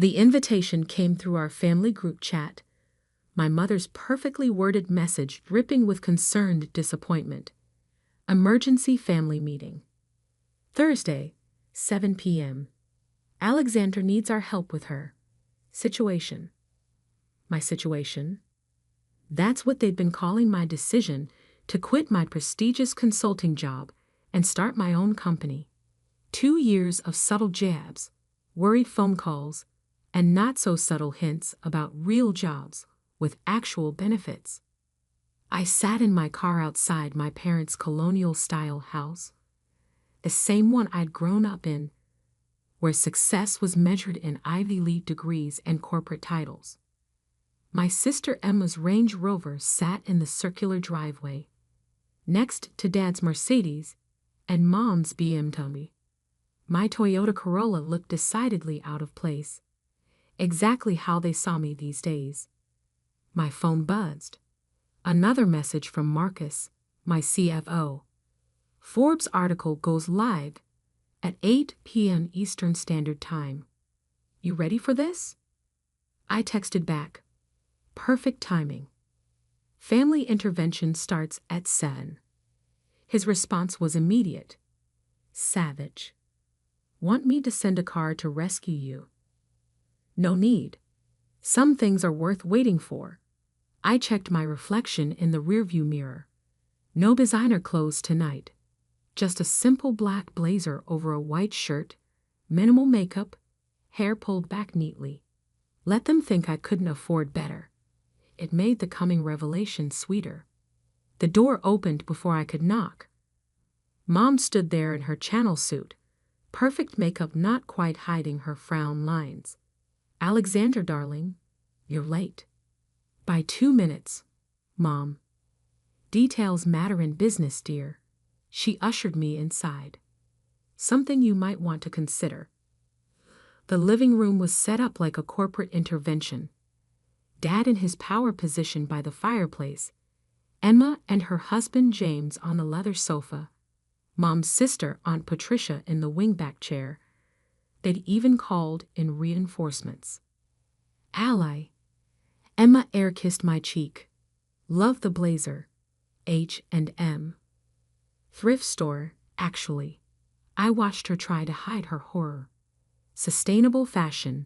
The invitation came through our family group chat, my mother's perfectly worded message dripping with concerned disappointment. Emergency family meeting. Thursday, 7 p.m. Alexandra needs our help with her situation. My situation? That's what they'd been calling my decision to quit my prestigious consulting job and start my own company. 2 years of subtle jabs, worried phone calls, and not-so-subtle hints about real jobs with actual benefits. I sat in my car outside my parents' colonial-style house, the same one I'd grown up in, where success was measured in Ivy League degrees and corporate titles. My sister Emma's Range Rover sat in the circular driveway, next to Dad's Mercedes and Mom's BMW. My Toyota Corolla looked decidedly out of place, exactly how they saw me these days. My phone buzzed. Another message from Marcus, my CFO. Forbes article goes live at 8 p.m. Eastern Standard Time. You ready for this? I texted back. Perfect timing. Family intervention starts at 7. His response was immediate. Savage. Want me to send a car to rescue you? No need. Some things are worth waiting for. I checked my reflection in the rearview mirror. No designer clothes tonight. Just a simple black blazer over a white shirt, minimal makeup, hair pulled back neatly. Let them think I couldn't afford better. It made the coming revelation sweeter. The door opened before I could knock. Mom stood there in her channel suit, perfect makeup not quite hiding her frown lines. Alexandra, darling, you're late. By 2 minutes, Mom. Details matter in business, dear. She ushered me inside. Something you might want to consider. The living room was set up like a corporate intervention. Dad in his power position by the fireplace, Emma and her husband James on the leather sofa, Mom's sister, Aunt Patricia, in the wingback chair. They'd even called in reinforcements. Ally. Emma air-kissed my cheek. Love the blazer. H&M. Thrift store, actually. I watched her try to hide her horror. Sustainable fashion.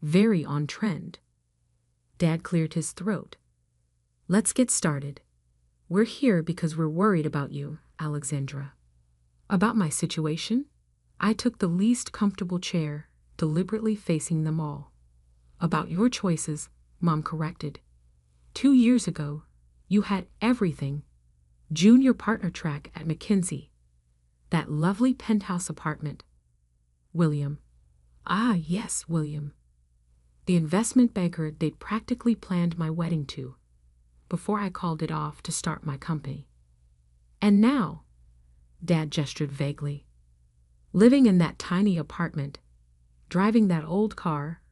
Very on trend. Dad cleared his throat. Let's get started. We're here because we're worried about you, Alexandra. About my situation? I took the least comfortable chair, deliberately facing them all. About your choices, Mom corrected. 2 years ago, you had everything. Junior partner track at McKinsey. That lovely penthouse apartment. William. Ah, yes, William. The investment banker they'd practically planned my wedding to, before I called it off to start my company. And now, Dad gestured vaguely, living in that tiny apartment, driving that old car,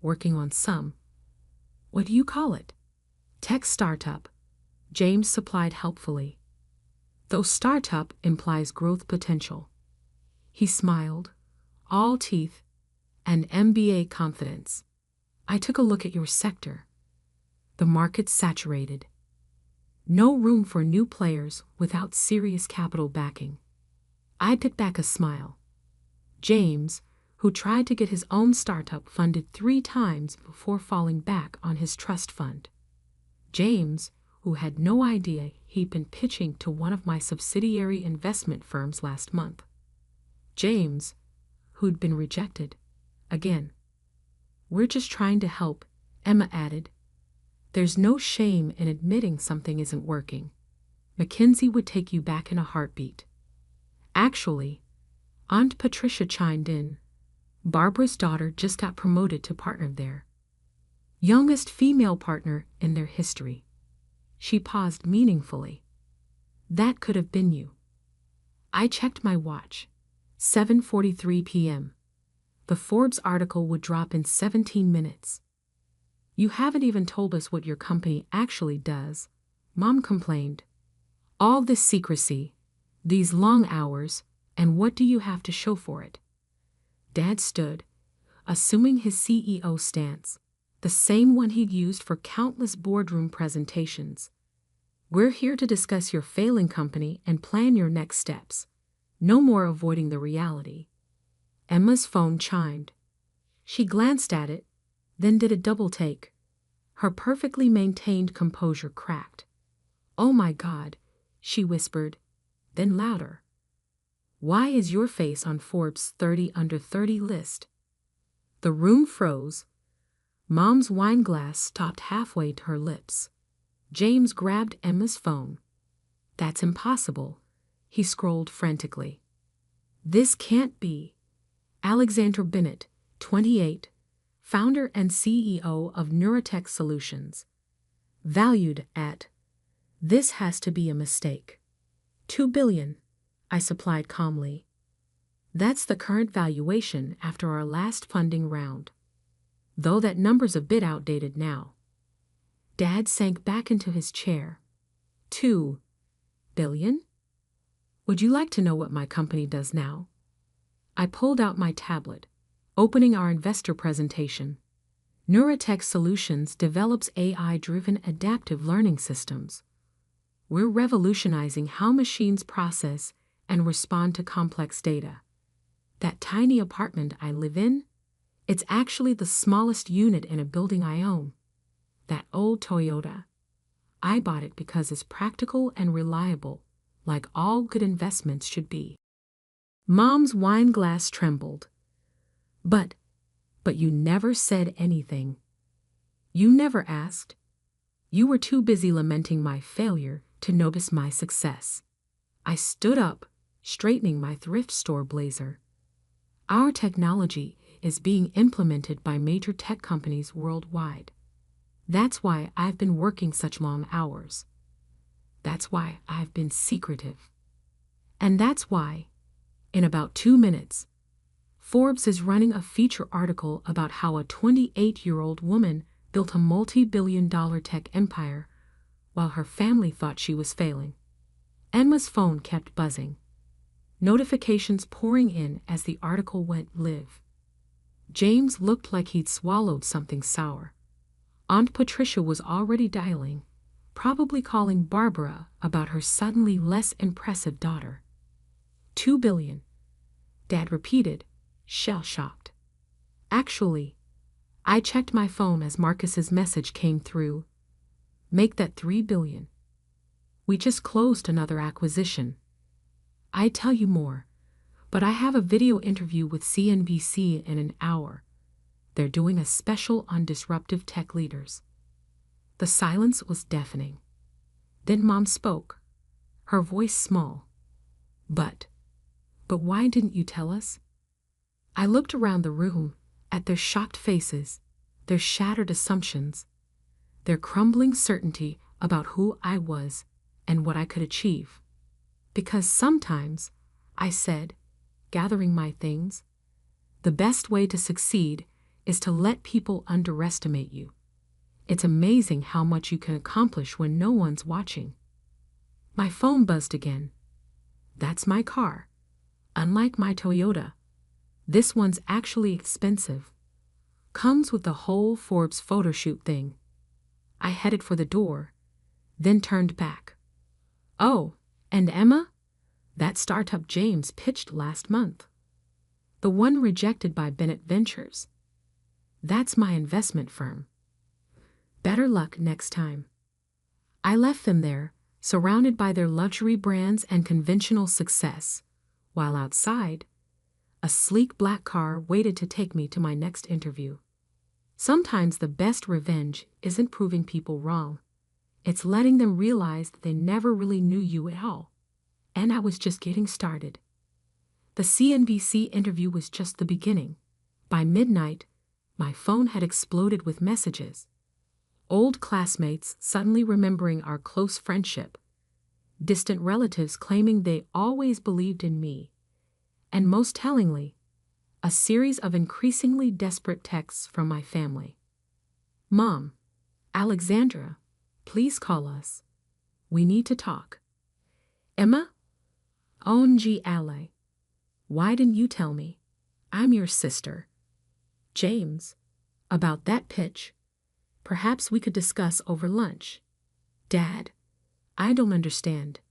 working on some, what do you call it? Tech startup, James supplied helpfully. Though startup implies growth potential. He smiled, all teeth, and MBA confidence. I took a look at your sector. The market's saturated. No room for new players without serious capital backing. I bit back a smile. James, who tried to get his own startup funded 3 times before falling back on his trust fund. James, who had no idea he'd been pitching to one of my subsidiary investment firms last month. James, who'd been rejected. Again. We're just trying to help, Emma added. There's no shame in admitting something isn't working. McKinsey would take you back in a heartbeat. Actually, Aunt Patricia chimed in. Barbara's daughter just got promoted to partner there. Youngest female partner in their history. She paused meaningfully. That could have been you. I checked my watch. 7:43 p.m. The Forbes article would drop in 17 minutes. You haven't even told us what your company actually does, Mom complained. All this secrecy, these long hours, and what do you have to show for it? Dad stood, assuming his CEO stance, the same one he'd used for countless boardroom presentations. We're here to discuss your failing company and plan your next steps. No more avoiding the reality. Emma's phone chimed. She glanced at it, then did a double take. Her perfectly maintained composure cracked. "Oh my God," she whispered, then louder. "Why is your face on Forbes' 30 Under 30 list?" The room froze. Mom's wine glass stopped halfway to her lips. James grabbed Emma's phone. "That's impossible," he scrolled frantically. "This can't be." Alexandra Bennett, 28, founder and CEO of Neurotech Solutions. Valued at. This has to be a mistake. $2 billion, I supplied calmly. That's the current valuation after our last funding round. Though that number's a bit outdated now. Dad sank back into his chair. $2 billion? Would you like to know what my company does now? I pulled out my tablet, opening our investor presentation. Neurotech Solutions develops AI-driven adaptive learning systems. We're revolutionizing how machines process and respond to complex data. That tiny apartment I live in, it's actually the smallest unit in a building I own. That old Toyota. I bought it because it's practical and reliable, like all good investments should be. Mom's wine glass trembled. But you never said anything. You never asked. You were too busy lamenting my failure to notice my success. I stood up, straightening my thrift store blazer. Our technology is being implemented by major tech companies worldwide. That's why I've been working such long hours. That's why I've been secretive. And that's why, in about 2 minutes, Forbes is running a feature article about how a 28-year-old woman built a multi-billion-dollar tech empire while her family thought she was failing. Emma's phone kept buzzing, notifications pouring in as the article went live. James looked like he'd swallowed something sour. Aunt Patricia was already dialing, probably calling Barbara about her suddenly less impressive daughter. $2 billion, Dad repeated, shell-shocked. Actually, I checked my phone as Marcus's message came through. Make that $3 billion. We just closed another acquisition. I'd tell you more, but I have a video interview with CNBC in an hour. They're doing a special on disruptive tech leaders. The silence was deafening. Then Mom spoke, her voice small. But why didn't you tell us? I looked around the room, at their shocked faces, their shattered assumptions, their crumbling certainty about who I was and what I could achieve. Because sometimes, I said, gathering my things, the best way to succeed is to let people underestimate you. It's amazing how much you can accomplish when no one's watching. My phone buzzed again. That's my car. Unlike my Toyota, this one's actually expensive. Comes with the whole Forbes photo shoot thing. I headed for the door, then turned back. Oh, and Emma? That startup James pitched last month. The one rejected by Bennett Ventures. That's my investment firm. Better luck next time. I left them there, surrounded by their luxury brands and conventional success, while outside, a sleek black car waited to take me to my next interview. Sometimes the best revenge isn't proving people wrong. It's letting them realize that they never really knew you at all. And I was just getting started. The CNBC interview was just the beginning. By midnight, my phone had exploded with messages. Old classmates suddenly remembering our close friendship. Distant relatives claiming they always believed in me. And most tellingly, a series of increasingly desperate texts from my family. Mom, Alexandra, please call us. We need to talk. Emma? OMG, Ally. Why didn't you tell me? I'm your sister. James, about that pitch. Perhaps we could discuss over lunch. Dad, I don't understand.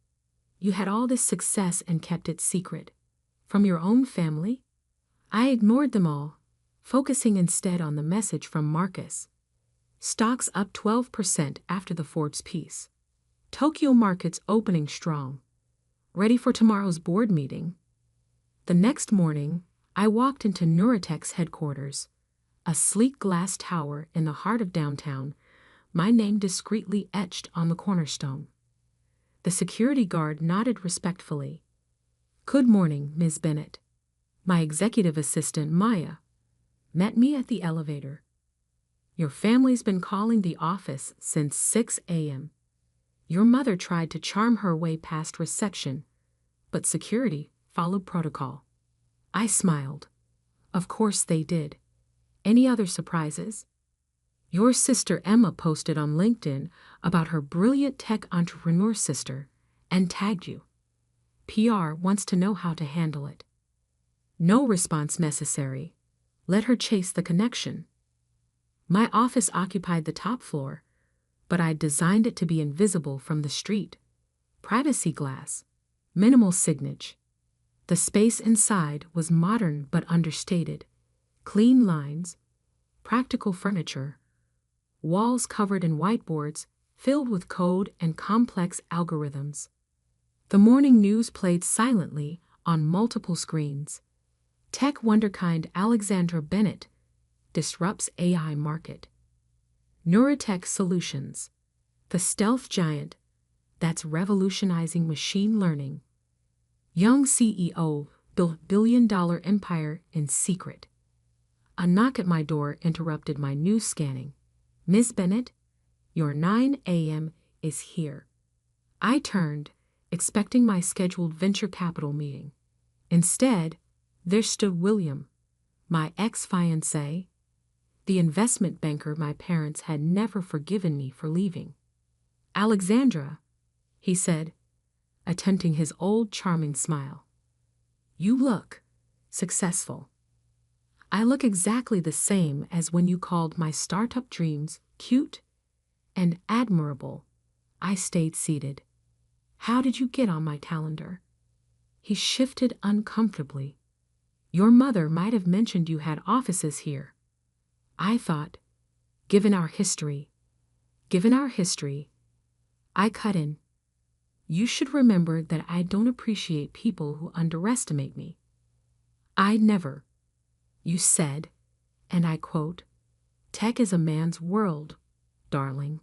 You had all this success and kept it secret. From your own family? I ignored them all, focusing instead on the message from Marcus. Stocks up 12% after the Forbes piece. Tokyo markets opening strong. Ready for tomorrow's board meeting? The next morning, I walked into Neuratech's headquarters, a sleek glass tower in the heart of downtown, my name discreetly etched on the cornerstone. The security guard nodded respectfully. Good morning, Ms. Bennett. My executive assistant, Maya, met me at the elevator. Your family's been calling the office since 6 a.m. Your mother tried to charm her way past reception, but security followed protocol. I smiled. Of course they did. Any other surprises? Your sister Emma posted on LinkedIn about her brilliant tech entrepreneur sister and tagged you. PR wants to know how to handle it. No response necessary. Let her chase the connection. My office occupied the top floor, but I designed it to be invisible from the street. Privacy glass, minimal signage. The space inside was modern but understated. Clean lines, practical furniture, walls covered in whiteboards filled with code and complex algorithms. The morning news played silently on multiple screens. Tech wonderkind Alexandra Bennett disrupts AI market. Neuratech Solutions, the stealth giant that's revolutionizing machine learning. Young CEO built billion-dollar empire in secret. A knock at my door interrupted my news scanning. Ms. Bennett, your 9 a.m. is here. I turned, expecting my scheduled venture capital meeting. Instead, there stood William, my ex-fiancé, the investment banker my parents had never forgiven me for leaving. Alexandra, he said, attempting his old charming smile. You look successful. I look exactly the same as when you called my startup dreams cute and admirable. I stayed seated. How did you get on my calendar? He shifted uncomfortably. Your mother might have mentioned you had offices here. I thought, given our history, I cut in. You should remember that I don't appreciate people who underestimate me. I never. You said, and I quote, tech is a man's world, darling.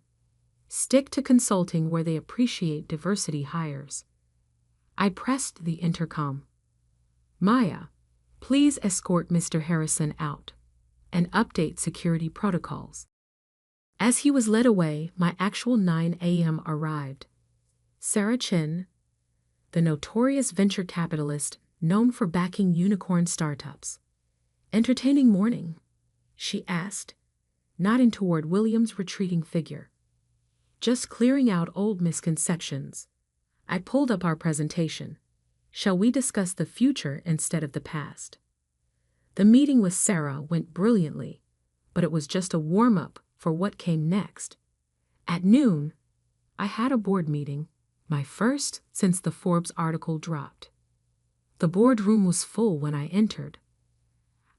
Stick to consulting where they appreciate diversity hires. I pressed the intercom. Maya, please escort Mr. Harrison out and update security protocols. As he was led away, my actual 9 a.m. arrived. Sarah Chin, the notorious venture capitalist known for backing unicorn startups. Entertaining morning, she asked, nodding toward William's retreating figure. Just clearing out old misconceptions. I pulled up our presentation. Shall we discuss the future instead of the past? The meeting with Sarah went brilliantly, but it was just a warm-up for what came next. At noon, I had a board meeting, my first since the Forbes article dropped. The boardroom was full when I entered.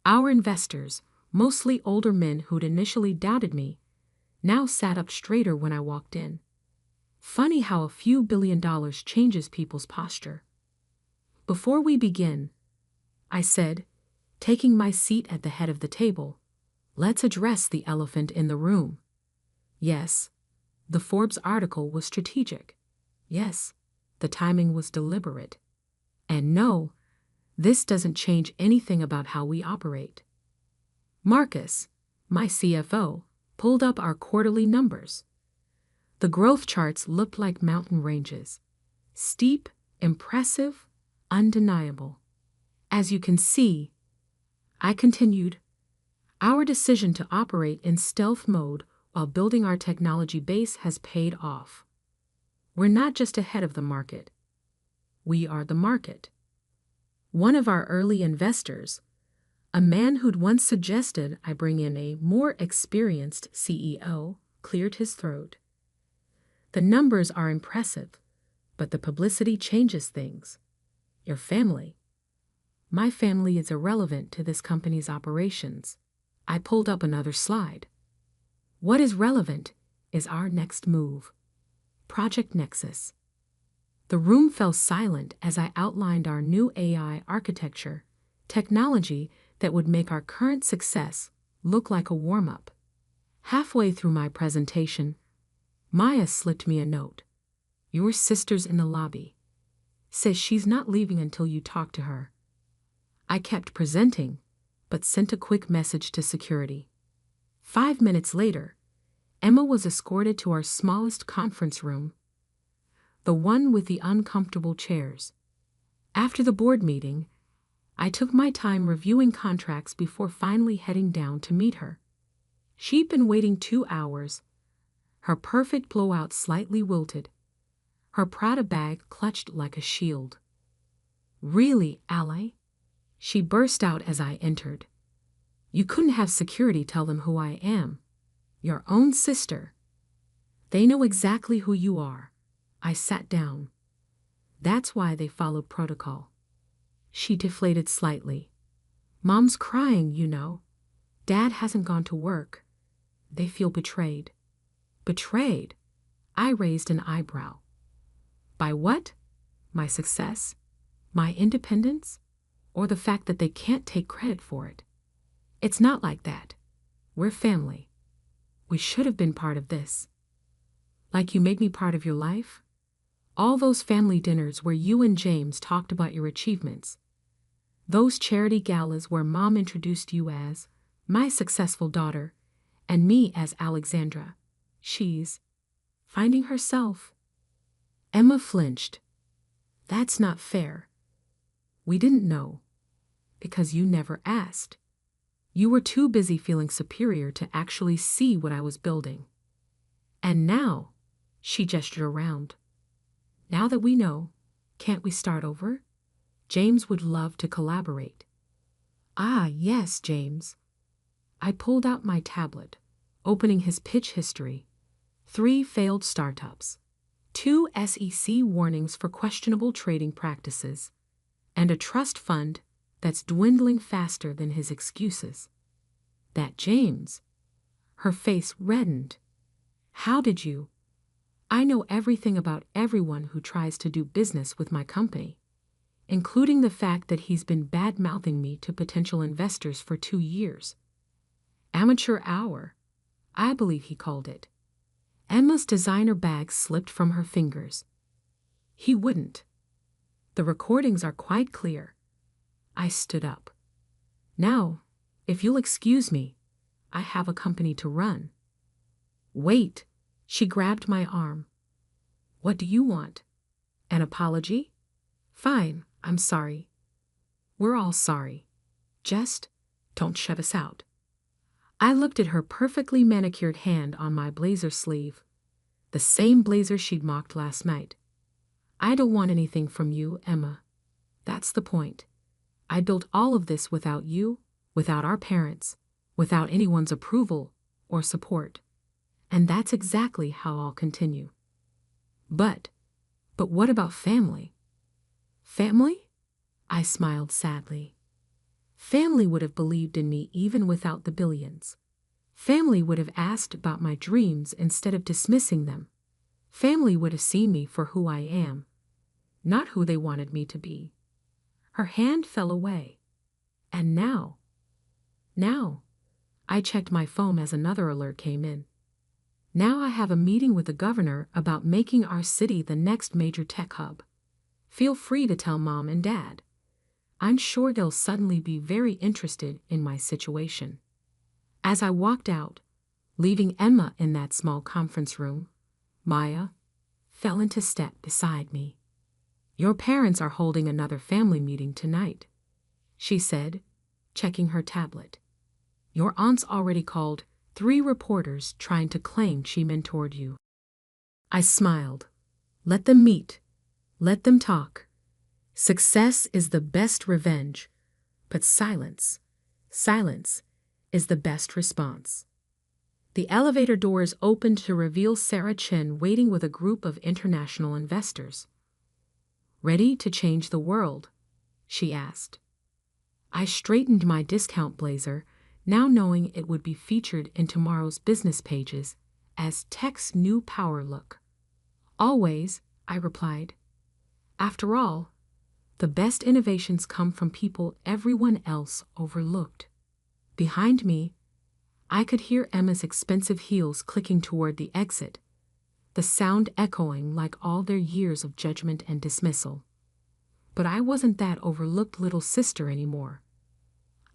Our investors, mostly older men who'd initially doubted me, now sat up straighter when I walked in. Funny how a few $1 billion changes people's posture. Before we begin, I said, taking my seat at the head of the table, let's address the elephant in the room. Yes, the Forbes article was strategic. Yes, the timing was deliberate. And no, this doesn't change anything about how we operate. Marcus, my CFO, pulled up our quarterly numbers. The growth charts looked like mountain ranges. Steep, impressive, undeniable. As you can see, I continued, our decision to operate in stealth mode while building our technology base has paid off. We're not just ahead of the market. We are the market. One of our early investors, A man who'd once suggested I bring in a more experienced CEO cleared his throat. The numbers are impressive, but the publicity changes things. Your family. My family is irrelevant to this company's operations. I pulled up another slide. What is relevant is our next move. Project Nexus. The room fell silent as I outlined our new AI architecture, technology that would make our current success look like a warm-up. Halfway through my presentation, Maya slipped me a note. Your sister's in the lobby. Says she's not leaving until you talk to her. I kept presenting, but sent a quick message to security. 5 minutes later, Emma was escorted to our smallest conference room, the one with the uncomfortable chairs. After the board meeting, I took my time reviewing contracts before finally heading down to meet her. She'd been waiting 2 hours, her perfect blowout slightly wilted, her Prada bag clutched like a shield. Really, Ally? She burst out as I entered. You couldn't have security tell them who I am. Your own sister. They know exactly who you are. I sat down. That's why they followed protocol. She deflated slightly. Mom's crying, you know. Dad hasn't gone to work. They feel betrayed. Betrayed? I raised an eyebrow. By what? My success? My independence? Or the fact that they can't take credit for it? It's not like that. We're family. We should have been part of this. Like you made me part of your life? All those family dinners where you and James talked about your achievements. Those charity galas where Mom introduced you as my successful daughter and me as Alexandra. She's finding herself. Emma flinched. That's not fair. We didn't know. Because you never asked. You were too busy feeling superior to actually see what I was building. And now, she gestured around. Now that we know, can't we start over? James would love to collaborate. Ah, yes, James. I pulled out my tablet, opening his pitch history. 3 failed startups, 2 SEC warnings for questionable trading practices, and a trust fund that's dwindling faster than his excuses. That James. Her face reddened. How did you? I know everything about everyone who tries to do business with my company, including the fact that he's been bad-mouthing me to potential investors for 2 years. Amateur hour, I believe he called it. Emma's designer bag slipped from her fingers. He wouldn't. The recordings are quite clear. I stood up. Now, if you'll excuse me, I have a company to run. Wait, she grabbed my arm. What do you want? An apology? Fine, I'm sorry. We're all sorry. Just don't shut us out. I looked at her perfectly manicured hand on my blazer sleeve, the same blazer she'd mocked last night. I don't want anything from you, Emma. That's the point. I built all of this without you, without our parents, without anyone's approval or support. And that's exactly how I'll continue. But what about family? Family? I smiled sadly. Family would have believed in me even without the billions. Family would have asked about my dreams instead of dismissing them. Family would have seen me for who I am, not who they wanted me to be. Her hand fell away. And now, I checked my phone as another alert came in. Now I have a meeting with the governor about making our city the next major tech hub. Feel free to tell Mom and Dad. I'm sure they'll suddenly be very interested in my situation. As I walked out, leaving Emma in that small conference room, Maya fell into step beside me. Your parents are holding another family meeting tonight, she said, checking her tablet. Your aunt's already called 3 reporters trying to claim she mentored you. I smiled. Let them meet. Let them talk. Success is the best revenge, but silence Silence is the best response. The elevator doors opened to reveal Sarah Chen waiting with a group of international investors. "Ready to change the world?" she asked. I straightened my discount blazer, now knowing it would be featured in tomorrow's business pages as tech's new power look. "Always," I replied. "After all, the best innovations come from people everyone else overlooked." Behind me, I could hear Emma's expensive heels clicking toward the exit, the sound echoing like all their years of judgment and dismissal. But I wasn't that overlooked little sister anymore.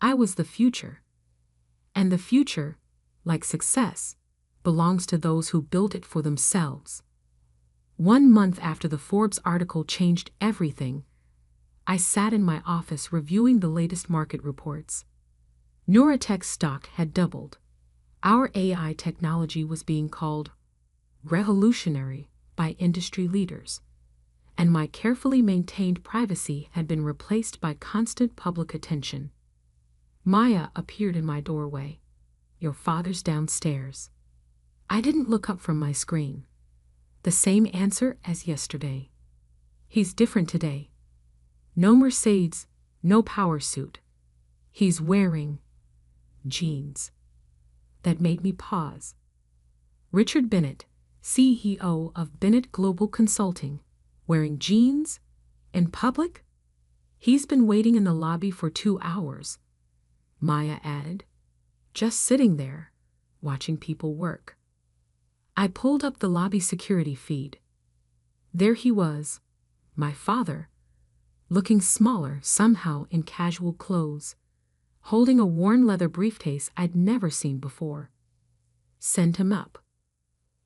I was the future. And the future, like success, belongs to those who build it for themselves. 1 month after the Forbes article changed everything, I sat in my office reviewing the latest market reports. Neurotech stock had doubled. Our AI technology was being called revolutionary by industry leaders, and my carefully maintained privacy had been replaced by constant public attention. Maya appeared in my doorway. "Your father's downstairs." I didn't look up from my screen. The same answer as yesterday. "He's different today. No Mercedes, no power suit. He's wearing jeans." That made me pause. Richard Bennett, CEO of Bennett Global Consulting, wearing jeans? In public? "He's been waiting in the lobby for 2 hours, Maya added. "Just sitting there, watching people work." I pulled up the lobby security feed. There he was, my father, looking smaller somehow in casual clothes, holding a worn leather briefcase I'd never seen before. Send him up.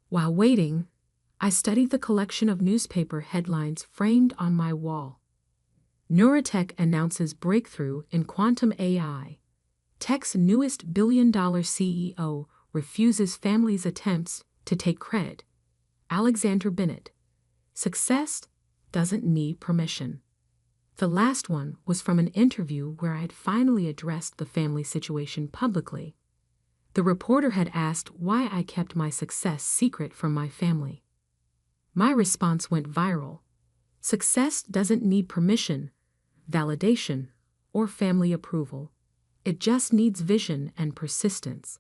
While waiting, I studied the collection of newspaper headlines framed on my wall. Neurotech announces breakthrough in quantum AI. Tech's newest billion-dollar CEO refuses family's attempts to take credit. Alexander Bennett. Success doesn't need permission. The last one was from an interview where I had finally addressed the family situation publicly. The reporter had asked why I kept my success secret from my family. My response went viral. Success doesn't need permission, validation, or family approval. It just needs vision and persistence.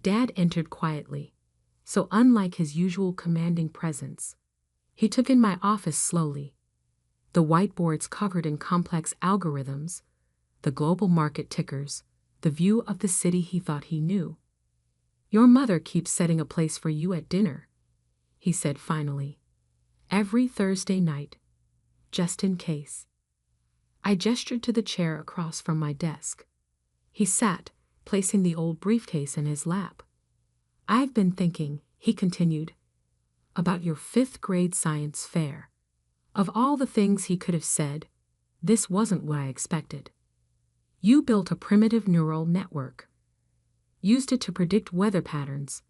Dad entered quietly, so unlike his usual commanding presence. He took in my office slowly. The whiteboards covered in complex algorithms, the global market tickers, the view of the city he thought he knew. "Your mother keeps setting a place for you at dinner," he said finally. "Every Thursday night, just in case." I gestured to the chair across from my desk. He sat, placing the old briefcase in his lap. "I've been thinking," he continued, "about your 5th grade science fair." Of all the things he could have said, this wasn't what I expected. "You built a primitive neural network. Used it to predict weather patterns.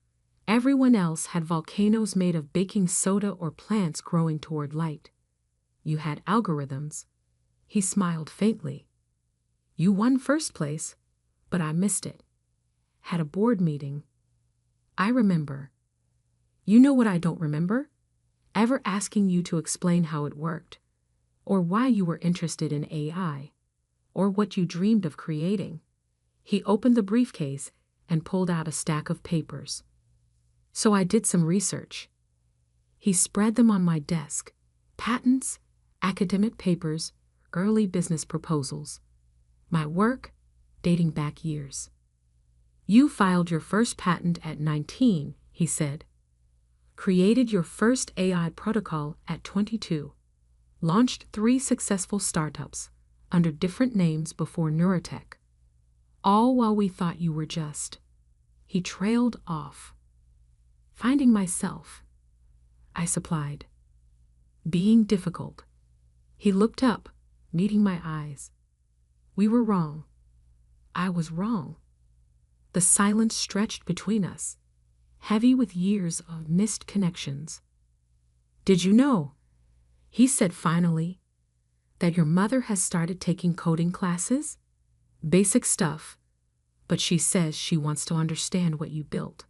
Everyone else had volcanoes made of baking soda or plants growing toward light. You had algorithms." He smiled faintly. "You won first place, but I missed it. Had a board meeting. I remember. You know what I don't remember? Ever asking you to explain how it worked, or why you were interested in AI, or what you dreamed of creating." He opened the briefcase and pulled out a stack of papers. "So I did some research." He spread them on my desk. Patents, academic papers, early business proposals. My work, dating back years. "You filed your first patent at 19, he said. Created your first AI protocol at 22. Launched 3 successful startups under different names before Neurotech. All while we thought you were just." He trailed off. "Finding myself," I supplied. "Being difficult." He looked up, meeting my eyes. "We were wrong. I was wrong." The silence stretched between us, heavy with years of missed connections. "Did you know," he said finally, "that your mother has started taking coding classes? Basic stuff, but she says she wants to understand what you built.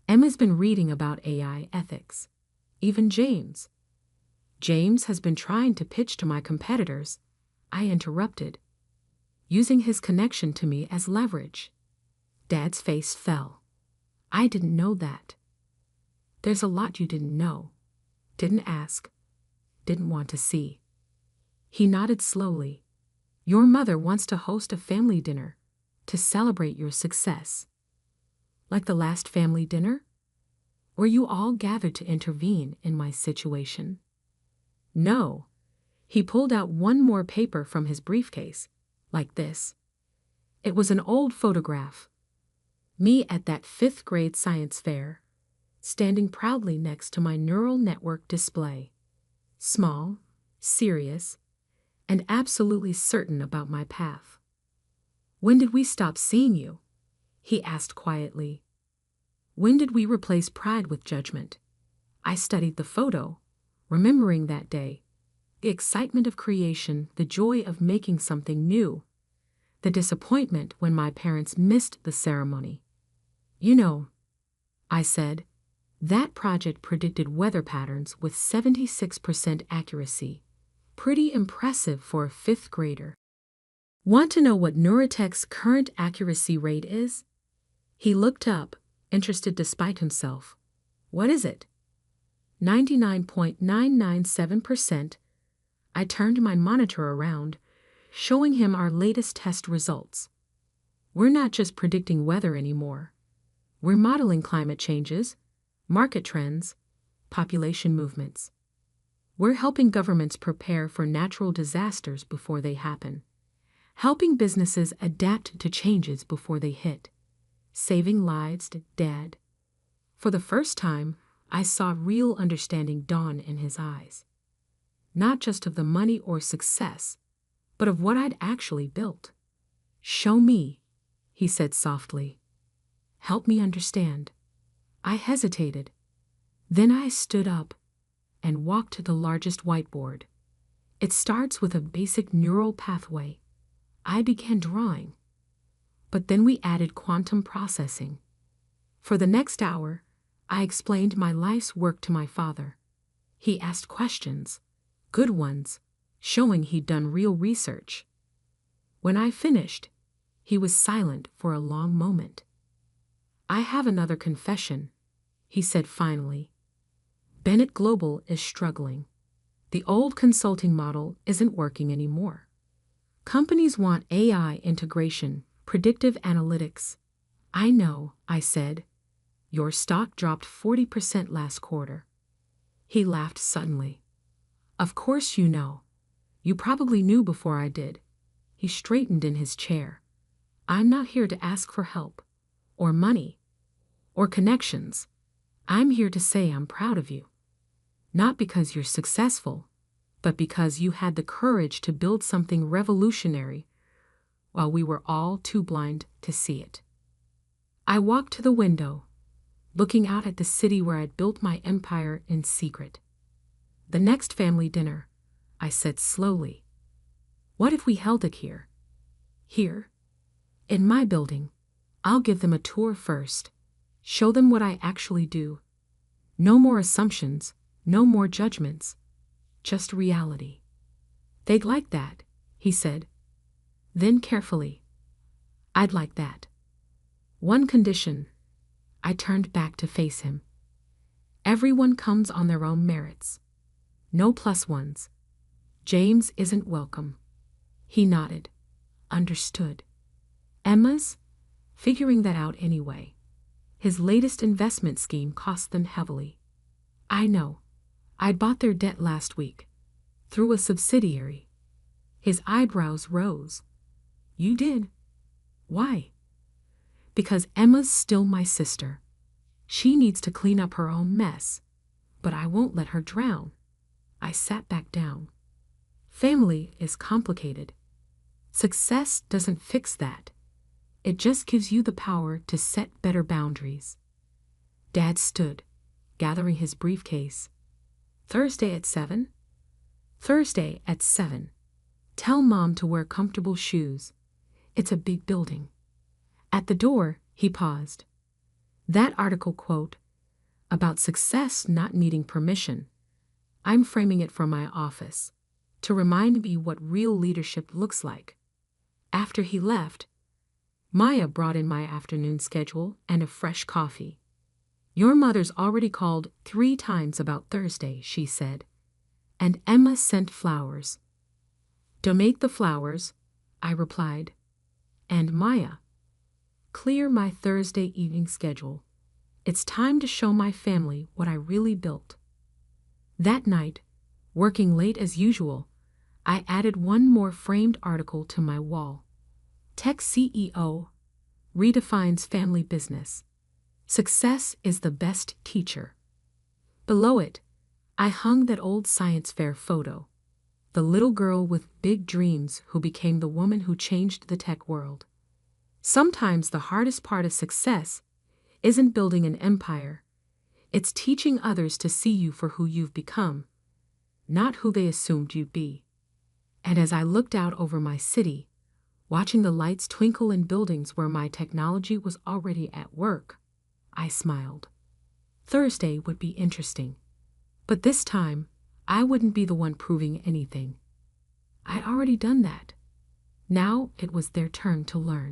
Emma's been reading about AI ethics. Even James. James has been trying to pitch to my competitors. I interrupted, using his connection to me as leverage. Dad's face fell. I didn't know that. There's a lot you didn't know, didn't ask, didn't want to see. He nodded slowly. Your mother wants to host a family dinner to celebrate your success. Like the last family dinner? Were you all gathered to intervene in my situation? No. He pulled out one more paper from his briefcase, like this. It was an old photograph. Me at that 5th grade science fair, standing proudly next to my neural network display. Small, serious, and absolutely certain about my path. When did we stop seeing you? He asked quietly. When did we replace pride with judgment? I studied the photo, remembering that day, the excitement of creation, the joy of making something new, the disappointment when my parents missed the ceremony. You know, I said, that project predicted weather patterns with 76% accuracy. Pretty impressive for a 5th grader. Want to know what Neurotech's current accuracy rate is? He looked up, interested despite himself. What is it? 99.997%. I turned my monitor around, showing him our latest test results. We're not just predicting weather anymore. We're modeling climate changes, market trends, population movements. We're helping governments prepare for natural disasters before they happen, helping businesses adapt to changes before they hit, saving lives, Dad. For the first time, I saw real understanding dawn in his eyes. Not just of the money or success, but of what I'd actually built. Show me, he said softly. Help me understand. I hesitated. Then I stood up and walked to the largest whiteboard. It starts with a basic neural pathway. I began drawing. But then we added quantum processing. For the next hour, I explained my life's work to my father. He asked questions, good ones, showing he'd done real research. When I finished, he was silent for a long moment. I have another confession, he said finally. Bennett Global is struggling. The old consulting model isn't working anymore. Companies want AI integration, predictive analytics. I know, I said. Your stock dropped 40% last quarter. He laughed suddenly. Of course you know. You probably knew before I did. He straightened in his chair. I'm not here to ask for help, or money, or connections. I'm here to say I'm proud of you. Not because you're successful, but because you had the courage to build something revolutionary while we were all too blind to see it. I walked to the window, looking out at the city where I'd built my empire in secret. The next family dinner, I said slowly. What if we held it here? Here? In my building. I'll give them a tour first. Show them what I actually do. No more assumptions, no more judgments. Just reality. They'd like that, he said. Then carefully. I'd like that. One condition. I turned back to face him. Everyone comes on their own merits. No plus ones. James isn't welcome. He nodded. Understood. Emma's? Figuring that out anyway. His latest investment scheme cost them heavily. I know. I'd bought their debt last week. Through a subsidiary. His eyebrows rose. You did? Why? Because Emma's still my sister. She needs to clean up her own mess. But I won't let her drown. I sat back down. Family is complicated. Success doesn't fix that. It just gives you the power to set better boundaries. Dad stood, gathering his briefcase. Thursday at 7? Thursday at 7. Tell Mom to wear comfortable shoes. It's a big building. At the door, he paused. That article quote, about success not needing permission. I'm framing it from my office, to remind me what real leadership looks like. After he left, Maya brought in my afternoon schedule and a fresh coffee. Your mother's already called 3 times about Thursday, she said. And Emma sent flowers. Donate the flowers, I replied. And Maya, clear my Thursday evening schedule. It's time to show my family what I really built. That night, working late as usual, I added one more framed article to my wall. Tech CEO redefines family business. Success is the best teacher. Below it, I hung that old science fair photo. The little girl with big dreams who became the woman who changed the tech world. Sometimes the hardest part of success isn't building an empire. It's teaching others to see you for who you've become, not who they assumed you'd be. And as I looked out over my city, watching the lights twinkle in buildings where my technology was already at work, I smiled. Thursday would be interesting. But this time, I wouldn't be the one proving anything. I'd already done that. Now it was their turn to learn.